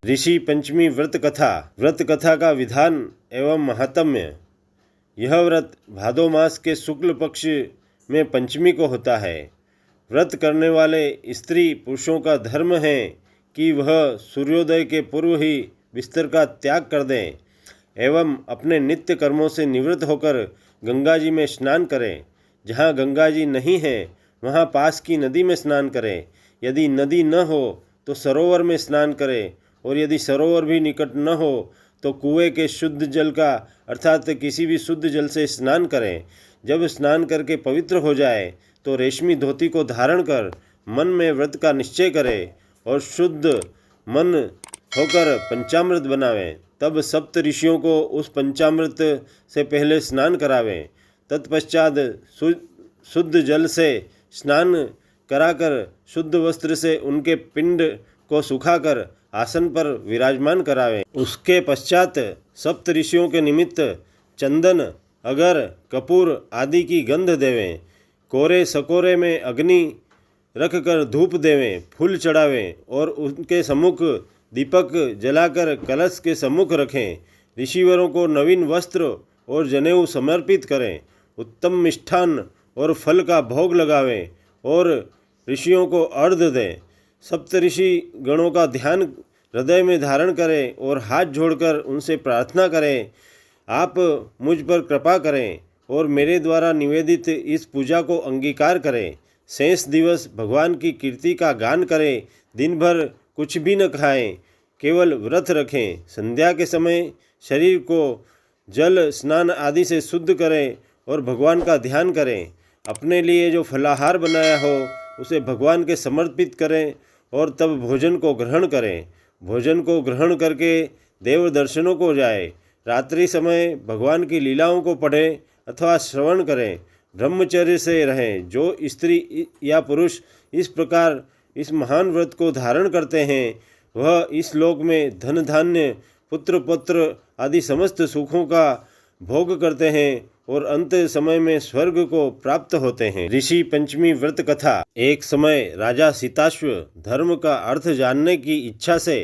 ऋषि पंचमी व्रत कथा। व्रत कथा का विधान एवं महात्म्य। यह व्रत भादो मास के शुक्ल पक्ष में पंचमी को होता है। व्रत करने वाले स्त्री पुरुषों का धर्म है कि वह सूर्योदय के पूर्व ही बिस्तर का त्याग कर दें एवं अपने नित्य कर्मों से निवृत्त होकर गंगा जी में स्नान करें। जहाँ गंगा जी नहीं है वहाँ पास की नदी में स्नान करें। यदि नदी न हो तो सरोवर में स्नान करें, और यदि सरोवर भी निकट न हो तो कुएं के शुद्ध जल का अर्थात किसी भी शुद्ध जल से स्नान करें। जब स्नान करके पवित्र हो जाए तो रेशमी धोती को धारण कर मन में व्रत का निश्चय करें और शुद्ध मन होकर पंचामृत बनावें। तब सप्त ऋषियों को उस पंचामृत से पहले स्नान करावें। तत्पश्चात शुद्ध जल से स्नान कराकर शुद्ध वस्त्र से उनके पिंड को सुखाकर आसन पर विराजमान करावें। उसके पश्चात सप्त ऋषियों के निमित्त चंदन, अगर, कपूर आदि की गंध देवें। कोरे सकोरे में अग्नि रखकर धूप देवें, फूल चढ़ावें और उनके सम्मुख दीपक जलाकर कलश के सम्मुख रखें। ऋषिवरों को नवीन वस्त्र और जनेऊ समर्पित करें। उत्तम मिष्ठान और फल का भोग लगावें और ऋषियों को अर्घ्य दें। सप्तऋषि गणों का ध्यान हृदय में धारण करें और हाथ जोड़कर उनसे प्रार्थना करें, आप मुझ पर कृपा करें और मेरे द्वारा निवेदित इस पूजा को अंगीकार करें। शेष दिवस भगवान की कीर्ति का गान करें। दिन भर कुछ भी न खाएं, केवल व्रत रखें। संध्या के समय शरीर को जल स्नान आदि से शुद्ध करें और भगवान का ध्यान करें। अपने लिए जो फलाहार बनाया हो उसे भगवान के समर्पित करें और तब भोजन को ग्रहण करें। भोजन को ग्रहण करके देव दर्शनों को जाए। रात्रि समय भगवान की लीलाओं को पढ़ें अथवा श्रवण करें। ब्रह्मचर्य से रहें। जो स्त्री या पुरुष इस प्रकार इस महान व्रत को धारण करते हैं वह इस लोक में धन धान्य, पुत्र पौत्र आदि समस्त सुखों का भोग करते हैं और अंत समय में स्वर्ग को प्राप्त होते हैं। ऋषि पंचमी व्रत कथा। एक समय राजा सीताश्व धर्म का अर्थ जानने की इच्छा से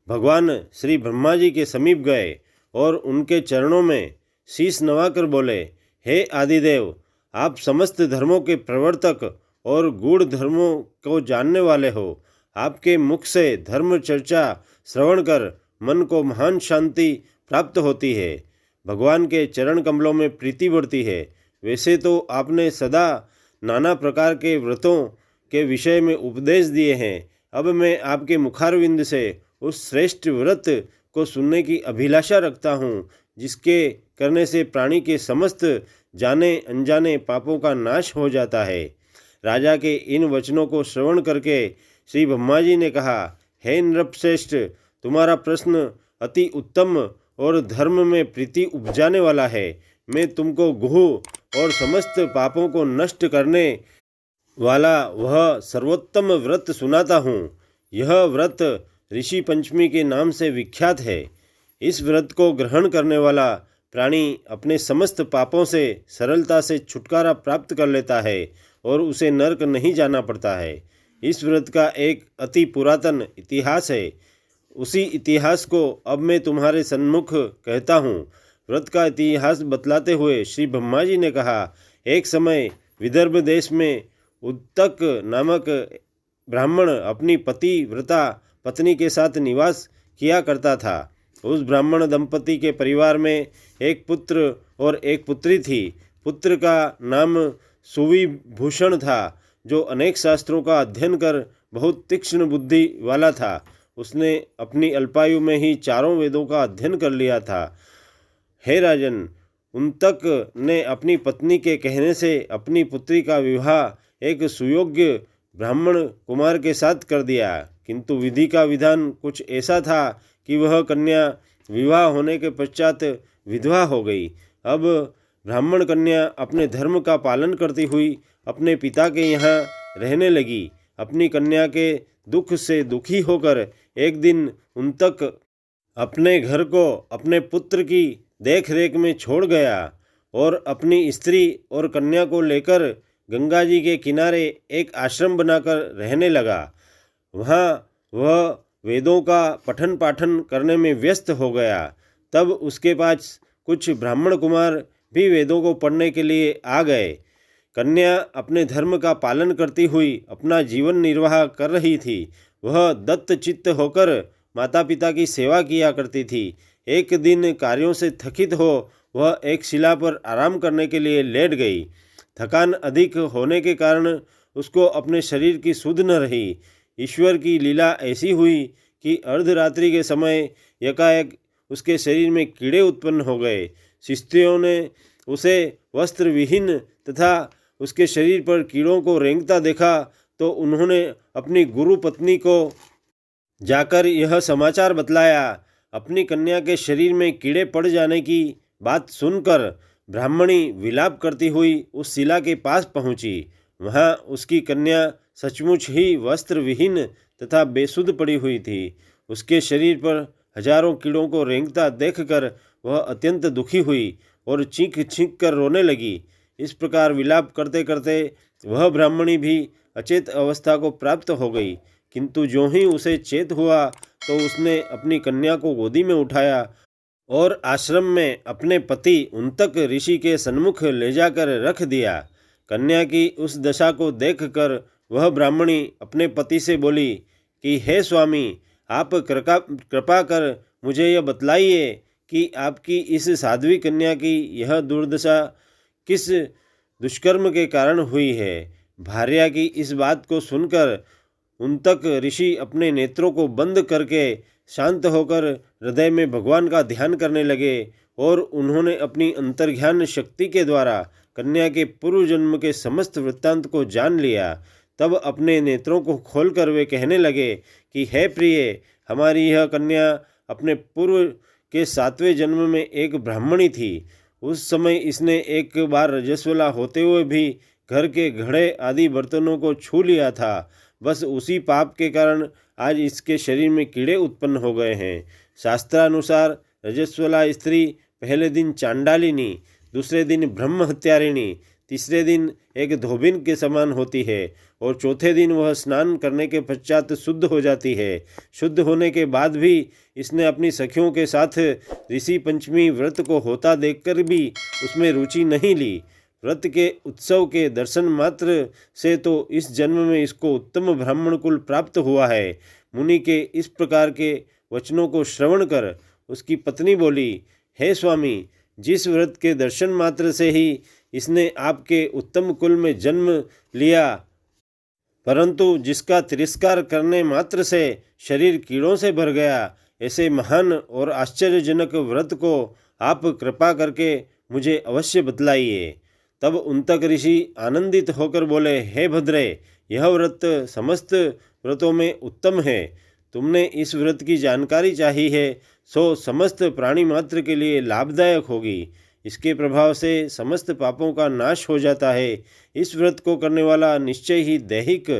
भगवान श्री ब्रह्मा जी के समीप गए और उनके चरणों में शीश नवाकर बोले, हे आदिदेव, आप समस्त धर्मों के प्रवर्तक और गूढ़ धर्मों को जानने वाले हो। आपके मुख से धर्म चर्चा श्रवण कर मन को महान शांति प्राप्त होती है, भगवान के चरण कमलों में प्रीति बढ़ती है। वैसे तो आपने सदा नाना प्रकार के व्रतों के विषय में उपदेश दिए हैं। अब मैं आपके मुखारविंद से उस श्रेष्ठ व्रत को सुनने की अभिलाषा रखता हूँ, जिसके करने से प्राणी के समस्त जाने अनजाने पापों का नाश हो जाता है। राजा के इन वचनों को श्रवण करके श्री ब्रह्मा जी ने कहा, हे नृपश्रेष्ठ, तुम्हारा प्रश्न अति उत्तम और धर्म में प्रीति उपजाने वाला है। मैं तुमको गुह और समस्त पापों को नष्ट करने वाला वह सर्वोत्तम व्रत सुनाता हूँ। यह व्रत ऋषि पंचमी के नाम से विख्यात है। इस व्रत को ग्रहण करने वाला प्राणी अपने समस्त पापों से सरलता से छुटकारा प्राप्त कर लेता है और उसे नरक नहीं जाना पड़ता है। इस व्रत का एक अति पुरातन इतिहास है। उसी इतिहास को अब मैं तुम्हारे सम्मुख कहता हूँ। व्रत का इतिहास बतलाते हुए श्री ब्रह्मा जी ने कहा, एक समय विदर्भ देश में उत्तक नामक ब्राह्मण अपनी पतिव्रता पत्नी के साथ निवास किया करता था। उस ब्राह्मण दंपति के परिवार में एक पुत्र और एक पुत्री थी। पुत्र का नाम सुविभूषण था, जो अनेक शास्त्रों का अध्ययन कर बहुत तीक्ष्ण बुद्धि वाला था। उसने अपनी अल्पायु में ही चारों वेदों का अध्ययन कर लिया था। हे राजन, उन्तक ने अपनी पत्नी के कहने से अपनी पुत्री का विवाह एक सुयोग्य ब्राह्मण कुमार के साथ कर दिया, किंतु विधि का विधान कुछ ऐसा था कि वह कन्या विवाह होने के पश्चात विधवा हो गई। अब ब्राह्मण कन्या अपने धर्म का पालन करती हुई अपने पिता के यहाँ रहने लगी। अपनी कन्या के दुख से दुखी होकर एक दिन उन्तक अपने घर को अपने पुत्र की देखरेख में छोड़ गया और अपनी स्त्री और कन्या को लेकर गंगा जी के किनारे एक आश्रम बनाकर रहने लगा। वहाँ वह वेदों का पठन पाठन करने में व्यस्त हो गया। तब उसके पास कुछ ब्राह्मण कुमार भी वेदों को पढ़ने के लिए आ गए। कन्या अपने धर्म का पालन करती हुई अपना जीवन निर्वाह कर रही थी। वह दत्तचित्त होकर माता पिता की सेवा किया करती थी। एक दिन कार्यों से थकित हो वह एक शिला पर आराम करने के लिए लेट गई। थकान अधिक होने के कारण उसको अपने शरीर की सुध न रही। ईश्वर की लीला ऐसी हुई कि अर्धरात्रि के समय एकाएक उसके शरीर में कीड़े उत्पन्न हो गए। शिष्यों ने उसे वस्त्र विहीन तथा उसके शरीर पर कीड़ों को रेंगता देखा तो उन्होंने अपनी गुरु पत्नी को जाकर यह समाचार बतलाया। अपनी कन्या के शरीर में कीड़े पड़ जाने की बात सुनकर ब्राह्मणी विलाप करती हुई उस शिला के पास पहुंची। वहां उसकी कन्या सचमुच ही वस्त्र विहीन तथा बेसुध पड़ी हुई थी। उसके शरीर पर हजारों कीड़ों को रेंगता देखकर वह अत्यंत दुखी हुई और चीख चीख कर रोने लगी। इस प्रकार विलाप करते करते वह ब्राह्मणी भी अचेत अवस्था को प्राप्त हो गई। किंतु जो ही उसे चेत हुआ तो उसने अपनी कन्या को गोदी में उठाया और आश्रम में अपने पति उन्तक ऋषि के सन्मुख ले जाकर रख दिया। कन्या की उस दशा को देखकर वह ब्राह्मणी अपने पति से बोली कि हे स्वामी, आप कृपा कर मुझे यह बतलाइए कि आपकी इस साध्वी कन्या की यह दुर्दशा किस दुष्कर्म के कारण हुई है। भार्या की इस बात को सुनकर उन्तक ऋषि अपने नेत्रों को बंद करके शांत होकर हृदय में भगवान का ध्यान करने लगे और उन्होंने अपनी अंतर्ज्ञान शक्ति के द्वारा कन्या के पूर्व जन्म के समस्त वृत्तांत को जान लिया। तब अपने नेत्रों को खोलकर वे कहने लगे कि हे प्रिय, हमारी यह कन्या अपने पूर्व के 7वें जन्म में एक ब्राह्मणी थी। उस समय इसने एक बार रजस्वला होते हुए भी घर के घड़े आदि बर्तनों को छू लिया था। बस उसी पाप के कारण आज इसके शरीर में कीड़े उत्पन्न हो गए हैं। शास्त्रानुसार रजस्वला स्त्री पहले दिन चांडालिनी, दूसरे दिन ब्रह्म हत्यारिणी, तीसरे दिन एक धोबिन के समान होती है और चौथे दिन वह स्नान करने के पश्चात शुद्ध हो जाती है। शुद्ध होने के बाद भी इसने अपनी सखियों के साथ ऋषि पंचमी व्रत को होता देखकर भी उसमें रुचि नहीं ली। व्रत के उत्सव के दर्शन मात्र से तो इस जन्म में इसको उत्तम ब्राह्मण कुल प्राप्त हुआ है। मुनि के इस प्रकार के वचनों को श्रवण कर उसकी पत्नी बोली, हे स्वामी, जिस व्रत के दर्शन मात्र से ही इसने आपके उत्तम कुल में जन्म लिया, परंतु जिसका तिरस्कार करने मात्र से शरीर कीड़ों से भर गया, ऐसे महान और आश्चर्यजनक व्रत को आप कृपा करके मुझे अवश्य बतलाइए। तब उन्तक ऋषि आनंदित होकर बोले, हे भद्रे, यह व्रत समस्त व्रतों में उत्तम है। तुमने इस व्रत की जानकारी चाही है, सो समस्त प्राणी मात्र के लिए लाभदायक होगी। इसके प्रभाव से समस्त पापों का नाश हो जाता है। इस व्रत को करने वाला निश्चय ही दैहिक,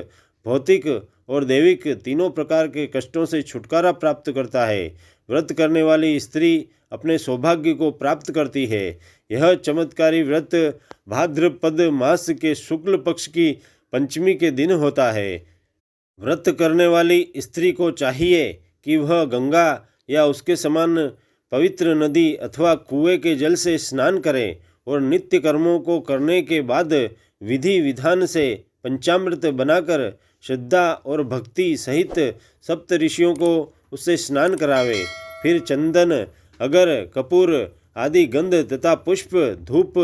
भौतिक और दैविक तीनों प्रकार के कष्टों से छुटकारा प्राप्त करता है। व्रत करने वाली स्त्री अपने सौभाग्य को प्राप्त करती है। यह चमत्कारी व्रत भाद्रपद मास के शुक्ल पक्ष की पंचमी के दिन होता है। व्रत करने वाली स्त्री को चाहिए कि वह गंगा या उसके समान पवित्र नदी अथवा कुएं के जल से स्नान करे और नित्य कर्मों को करने के बाद विधि विधान से पंचामृत बनाकर श्रद्धा और भक्ति सहित सप्त ऋषियों को उससे स्नान करावे। फिर चंदन, अगर, कपूर आदि गंध तथा पुष्प, धूप,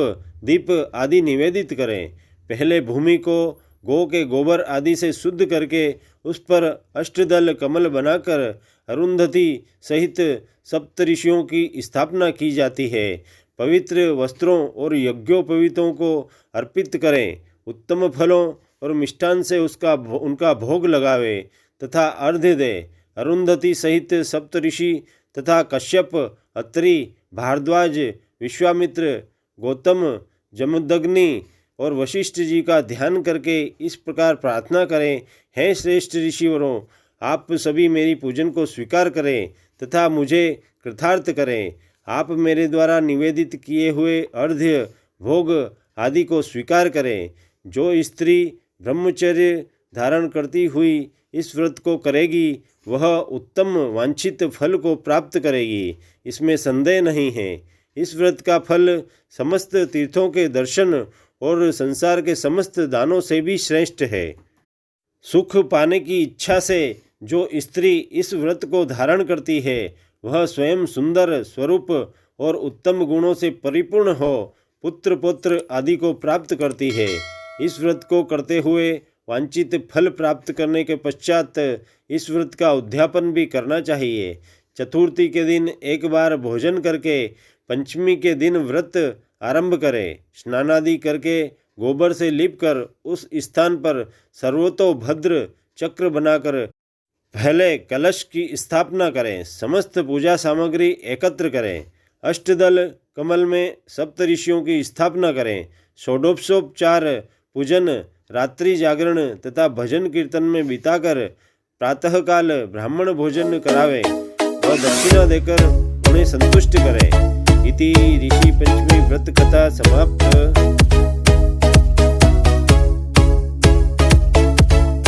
दीप आदि निवेदित करें। पहले भूमि को गौ के गोबर आदि से शुद्ध करके उस पर अष्टदल कमल बनाकर अरुंधति सहित सप्तऋषियों की स्थापना की जाती है। पवित्र वस्त्रों और यज्ञोपवीतों को अर्पित करें। उत्तम फलों और मिष्टान से उनका भोग लगावे तथा अर्घ्य दे। अरुंधति सहित सप्तऋषि तथा कश्यप, अत्रि, भारद्वाज, विश्वामित्र, गौतम, जमदग्नि और वशिष्ठ जी का ध्यान करके इस प्रकार प्रार्थना करें, हे श्रेष्ठ ऋषिवरों, आप सभी मेरी पूजन को स्वीकार करें तथा मुझे कृतार्थ करें। आप मेरे द्वारा निवेदित किए हुए अर्घ्य, भोग आदि को स्वीकार करें। जो स्त्री ब्रह्मचर्य धारण करती हुई इस व्रत को करेगी वह उत्तम वांछित फल को प्राप्त करेगी, इसमें संदेह नहीं है। इस व्रत का फल समस्त तीर्थों के दर्शन और संसार के समस्त दानों से भी श्रेष्ठ है। सुख पाने की इच्छा से जो स्त्री इस व्रत को धारण करती है वह स्वयं सुंदर स्वरूप और उत्तम गुणों से परिपूर्ण हो पुत्र पौत्र आदि को प्राप्त करती है। इस व्रत को करते हुए वांछित फल प्राप्त करने के पश्चात इस व्रत का उद्यापन भी करना चाहिए। चतुर्थी के दिन एक बार भोजन करके पंचमी के दिन व्रत आरंभ करें। स्नानादि करके गोबर से लीपकर उस स्थान पर सर्वतोभद्र चक्र बनाकर पहले कलश की स्थापना करें। समस्त पूजा सामग्री एकत्र करें। अष्टदल कमल में सप्तऋषियों की स्थापना करें। षोडशोपचार पूजन रात्रि जागरण तथा भजन कीर्तन में बिताकर प्रातःकाल ब्राह्मण भोजन करावें और दक्षिणा देकर उन्हें संतुष्ट करें। इति ऋषि पंचमी व्रत कथा समाप्त।